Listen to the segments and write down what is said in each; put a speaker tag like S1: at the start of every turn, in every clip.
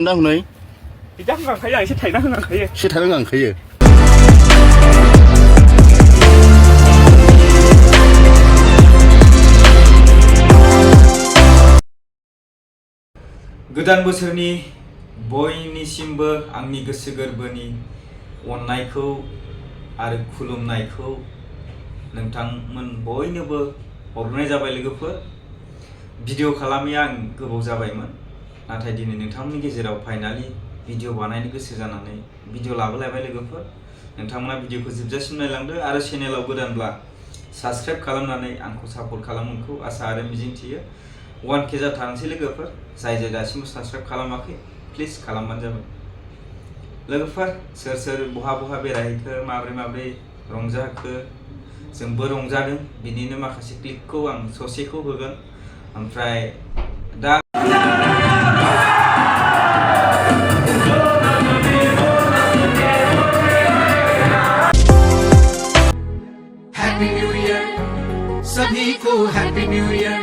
S1: hwbai
S2: Tidak ngangkayo, isi thai na ngangkayo.
S1: isi thai na ngangkayo.
S3: गोदान बोसोरनि बयनिसिमबो आंनि गोसो गोरबोनि अननायखौ आरो खुलुमनायखौ नोंथांमोन बयनोबो हरनाय जाबाय लोगोफोर। भिडिअ खालामैया आं गोबाव जाबायमोन, नाथाय दिनै नोंथांमोननि गेजेराव फाइनालि भिडिअ बानायनो गोसो जानानै भिडिअ लाबोलायबाय लोगोफोर। नोंथांमोना भिडिअखौ जोबजासिम नायलांदो आरो चेनेलाव गोदानब्ला साबस्क्राइब खालामनानै आंखौ सापर्ट खालामगोनखौ आसा आरो मिजिंथियो। 1K जाथारनोसै लोगोफोर। जाय दासिमबो साबस्क्राइब खालामाखै प्लिज खालामबानो जाबाय। लोगोफोर सोर सोर बहा बहा बेरायहैखो, माब्रै रंजाखो, जोंबो रंजादों, बिनिनो माखासे क्लिपखौ आं ससेखौ होगोन। ओमफ्राय दा
S4: हैप्पी न्यू ईयर सभी को, happy new year.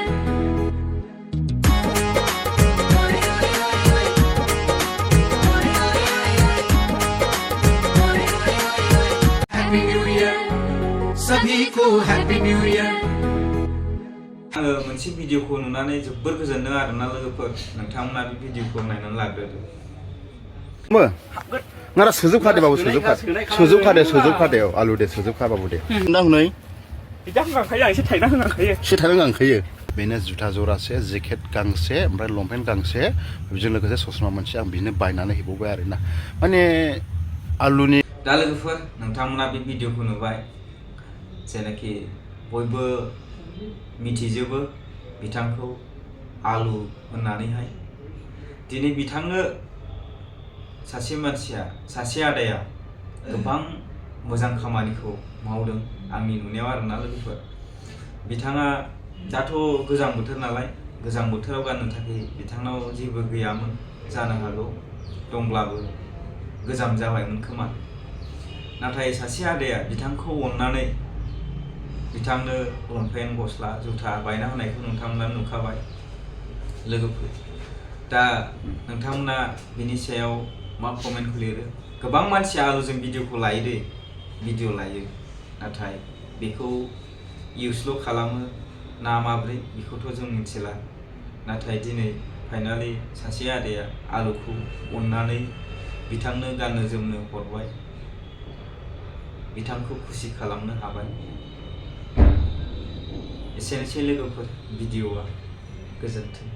S4: Happy new year सभी को, हैप्पी न्यू ईयर।
S3: आङो मोनसे भिडिअखौ नुनानै जोबोर गोजोनदों आरोना लोगोफोर। नोंथांमोना बे भिडिअखौ नायनानै लाग्रोदो।
S1: Ngara sujukade babu sujukade alu de sujukka babu de. hwbai
S2: Tidak ngangkayo, isi thai na ngangkayo.
S1: isi thai na ngangkayo. बेनो जुथा जरासे, जेकेट गांसे, ओमफ्राय लंपेन्ट गांसे, बेजों लोगोसे ससमा मोनसे आं बिनो बायनानै हैबावबाय आरोना। माने आलुनि
S3: दा लोगोफोर नोंथांमोना बे भिडिअखौ नुबाय, जेनाखि बयबो मिथिजोबो बिथांखौ आलु होननानैहाय। दिनै बिथांनो सासे मानसिया, सासे आदाया गोबां मोजां खामानिखौ मावदों आंनि नुनायाव आरोना लोगोफोर। बिथाङा दाथ' गोजां बोथोर नालाय, गोजां बोथोराव गाननो थाखाय बिथांनाव जेबो गैयामोन जानो हागौ, दंब्लाबो गोजाम जाबायमोन खोमा। नाथाय सासे आदाया बिथांखौ अननानै बिथांनो लंपेन्ट, गस्ला, जुथा बायना होनायखौ नोंथांमोना नुखाबाय लोगोफोर। दा नोंथांमोना बिनि सायाव मा कमेन्टखौ लिरो? गोबां मानसिया आलुजों भिडिअखौ लायो दै, भिडिअ लायो, नाथाय बेखौ इउसल' खालामो ना माब्रै बेखौथ' जों मिथिला। नाथाय दिनै फाइनालि सासे आदाया आलुखौ अननानै बिथांनो गाननो जोमनो हरबाय, बिथांखौ खुसि खालामनो हाबाय। एसेनोसै लोगोफोर भिडिअआ, गोजोन्थों।